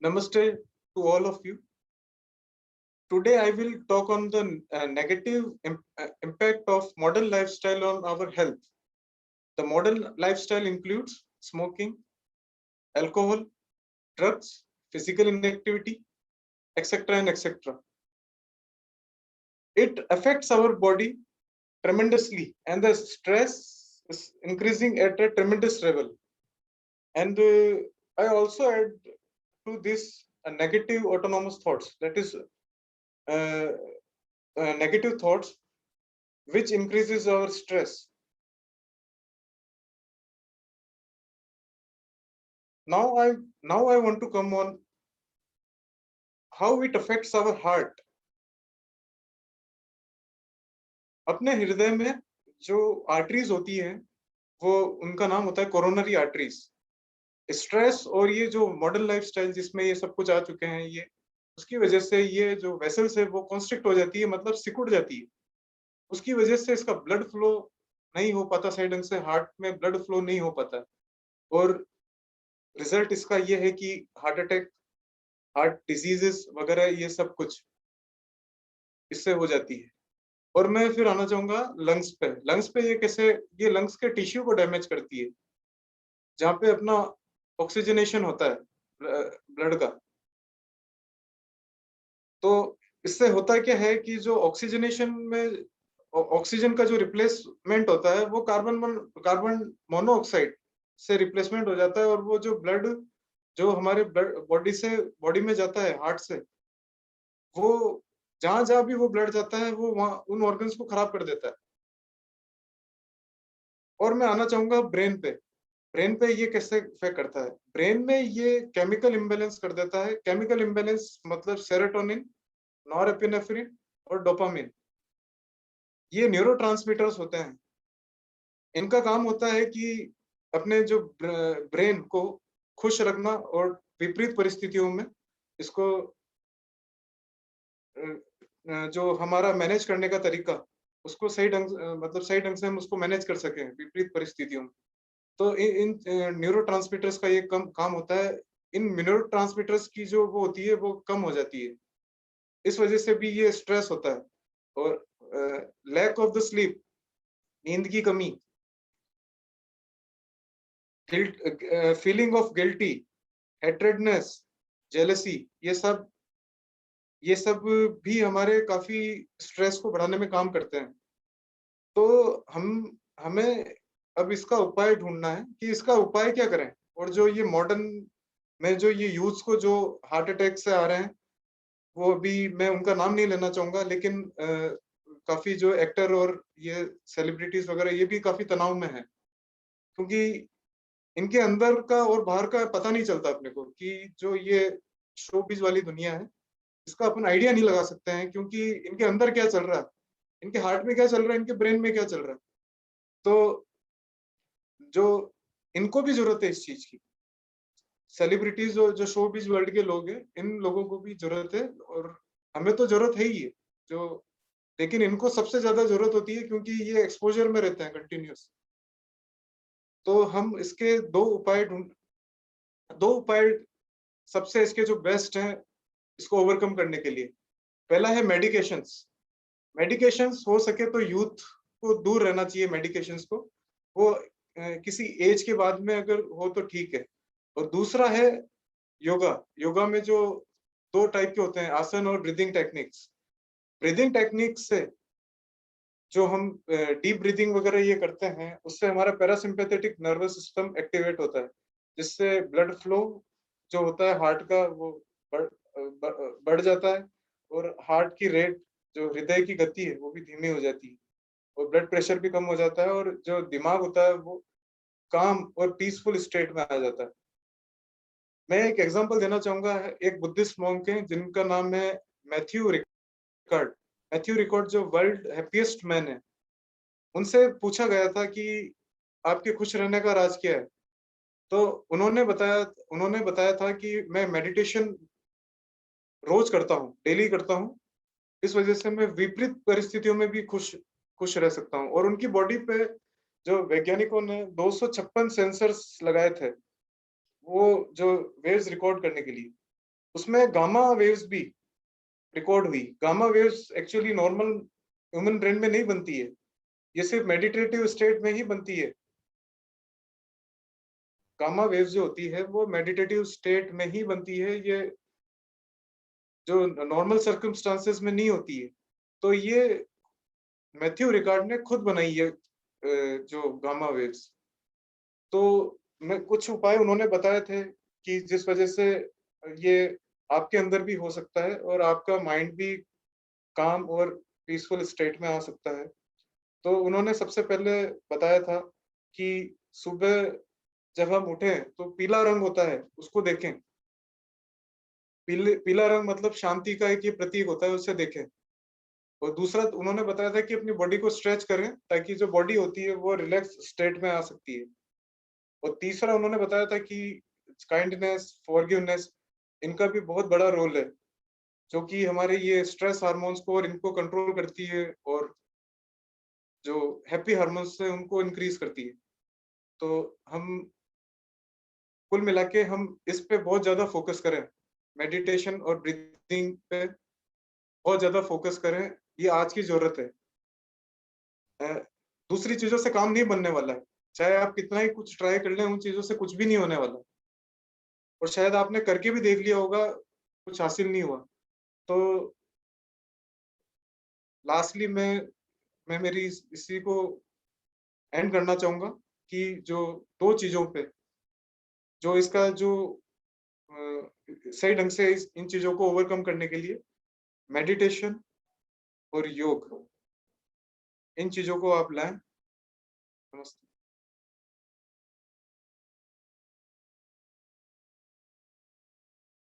Namaste to all of you. Today I will talk on the negative impact of modern lifestyle on our health. The modern lifestyle includes smoking, alcohol, drugs, physical inactivity, etc. and etc. It affects our body tremendously, and the stress is increasing at a tremendous level. And I also add to this negative autonomous thoughts, that is uh, negative thoughts which increases our stress. Now I want to come on how it affects our heart. अपने हृदय में जो arteries होती हैं वो उनका नाम होता है कोरोनरी आर्टरीज. स्ट्रेस और ये जो मॉडर्न लाइफस्टाइल जिसमें ये सब कुछ आ चुके हैं, ये उसकी वजह से ये जो वेसल्स है वो कॉन्स्ट्रिक्ट हो जाती है, मतलब सिकुड़ जाती है. उसकी वजह से इसका ब्लड फ्लो नहीं हो पाता सही ढंग से, हार्ट में ब्लड फ्लो नहीं हो पाता, और रिजल्ट इसका ये है कि हार्ट अटैक, हार्ट डिजीजेस वगैरह ये सब कुछ इससे हो जाती है. और मैं फिर आना चाहूंगा लंग्स पे. लंग्स पे ये कैसे, ये लंग्स के टिश्यू को डैमेज करती है, जहाँ पे अपना ऑक्सीजनेशन होता है ब्लड का. तो इससे होता क्या है कि जो ऑक्सीजनेशन में ऑक्सीजन का जो रिप्लेसमेंट होता है वो कार्बन मोनोऑक्साइड से रिप्लेसमेंट हो जाता है, और वो जो ब्लड जो हमारे बॉडी में जाता है हार्ट से, वो जहां जहां भी वो ब्लड जाता है वो वहां उन ऑर्गन्स को खराब कर देता है. और मैं आना चाहूंगा ब्रेन पे. ब्रेन पे ये कैसे इफेक्ट करता है. ब्रेन में ये केमिकल इम्बेलेंस कर देता है. केमिकल इम्बेलेंस मतलब सेरोटोनिन, नॉरएपिनेफ्रिन और डोपामिन, ये न्यूरोट्रांसमीटर्स होते हैं. इनका काम होता है कि अपने जो ब्रेन को खुश रखना और विपरीत परिस्थितियों में इसको जो हमारा मैनेज करने का तरीका, उसको सही ढंग मतलब सही ढंग से हम उसको मैनेज कर सकें विपरीत परिस्थितियों में. तो इन न्यूरोट्रांसमीटर्स का ये काम होता है. इन न्यूरोट्रांसमीटर्स की जो वो होती है वो कम हो जाती है, इस वजह से भी ये स्ट्रेस होता है. और लैक ऑफ द स्लीप, नींद की कमी, guilt, feeling of guilty, hatredness, jealousy, ये सब भी हमारे काफी स्ट्रेस को बढ़ाने में काम करते हैं. तो हमें अब इसका उपाय ढूंढना है कि इसका उपाय क्या करें. और जो ये मॉडर्न में जो ये यूथ्स को जो हार्ट अटैक से आ रहे हैं, वो अभी मैं उनका नाम नहीं लेना चाहूंगा, लेकिन काफी जो एक्टर और ये सेलिब्रिटीज वगैरह ये भी काफी तनाव में है, क्योंकि इनके अंदर का और बाहर का पता नहीं चलता अपने को, कि जो ये शोबिज वाली दुनिया है इसका अपन आइडिया नहीं लगा सकते हैं, क्योंकि इनके अंदर क्या चल रहा है, इनके हार्ट में क्या चल रहा है, इनके ब्रेन में क्या चल रहा है. तो जो इनको भी जरूरत है इस चीज की, सेलिब्रिटीज और जो शोबिज वर्ल्ड के लोग हैं, इन लोगों को भी जरूरत है, और हमें तो जरूरत है ही है जो, लेकिन इनको सबसे ज्यादा जरूरत होती है क्योंकि ये एक्सपोजर में रहते हैं कंटिन्यूस. तो हम इसके दो उपाय सबसे इसके जो बेस्ट हैं इसको ओवरकम करने के लिए. पहला है मेडिकेशंस. मेडिकेशंस हो सके तो यूथ को दूर रहना चाहिए मेडिकेशंस को, वो किसी एज के बाद में अगर हो तो ठीक है. और दूसरा है योगा. योगा में जो दो टाइप के होते हैं, आसन और ब्रीदिंग टेक्निक्स. ब्रीदिंग टेक्निक्स से जो हम डीप ब्रीदिंग वगैरह ये करते हैं, उससे हमारा पैरासिम्पैथेटिक नर्वस सिस्टम एक्टिवेट होता है, जिससे ब्लड फ्लो जो होता है हार्ट का वो बढ़ जाता है, और हार्ट की रेट, जो हृदय की गति है, वो भी धीमी हो जाती है, और ब्लड प्रेशर भी कम हो जाता है, और जो दिमाग होता है वो काम और पीसफुल स्टेट में आ जाता है. मैं एक एग्जांपल देना चाहूंगा. एक बुद्धिस्ट मॉन्क है जिनका नाम है मैथ्यू रिकॉर्ड. मैथ्यू रिकॉर्ड जो वर्ल्ड हैप्पीएस्ट मैन है, उनसे पूछा गया था कि आपके खुश रहने का राज क्या है. तो उन्होंने बताया था कि मैं मेडिटेशन रोज करता हूँ, डेली करता हूँ, इस वजह से मैं विपरीत परिस्थितियों में भी खुश रह सकता हूँ. और उनकी बॉडी पे जो वैज्ञानिकों ने 256 सेंसर्स लगाए थे, वो जो वेव्स रिकॉर्ड करने के लिए. उसमें गामा वेव्स भी रिकॉर्ड हुई। Gamma waves actually normal human brain में नहीं बनती है, ये सिर्फ मेडिटेटिव स्टेट में ही बनती है। गामा वेव्स जो होती है वो मेडिटेटिव स्टेट में ही बनती है, ये जो नॉर्मल सर्कमस्टांसेस में नहीं होती है। तो ये मैथ्यू रिकार्ड ने खुद बनाई है जो गामा वेव्स। तो मैं कुछ उपाय उन्होंने बताए थे कि जिस वजह से ये आपके अंदर भी हो सकता है और आपका माइंड भी काम और पीसफुल स्टेट में आ सकता है। तो उन्होंने सबसे पहले बताया था कि सुबह जब हम उठें तो पीला रंग होता है, उसको देखें। पीला रंग मतलब शांति का एक ये प्रतीक होता है, उसे देखें। और दूसरा उन्होंने बताया था कि अपनी बॉडी को स्ट्रेच करें ताकि जो बॉडी होती है वो रिलैक्स स्टेट में आ सकती है। और तीसरा उन्होंने बताया था कि काइंडनेस, फॉरगिवनेस, इनका भी बहुत बड़ा रोल है, जो कि हमारे ये स्ट्रेस हार्मोन्स को और इनको कंट्रोल करती है और जो हैप्पी हार्मोन्स है उनको इंक्रीज करती है। तो हम कुल मिला के हम इस पे बहुत ज्यादा फोकस करें, मेडिटेशन और ब्रीथिंग पे बहुत ज्यादा फोकस करें, ये आज की जरूरत है। अ, दूसरी चीजों से काम नहीं बनने वाला है, चाहे आप कितना ही कुछ ट्राई कर लें, उन चीजों से कुछ भी नहीं होने वाला। और शायद आपने करके भी देख लिया होगा, कुछ हासिल नहीं हुआ। तो लास्टली मैं मेरी इसी को एंड करना चाहूंगा कि जो दो चीजों पे जो इसका जो सही ढंग से इन चीजों को ओवरकम करने के लिए मेडिटेशन और योग, इन चीजों को आप लाएं। नमस्ते।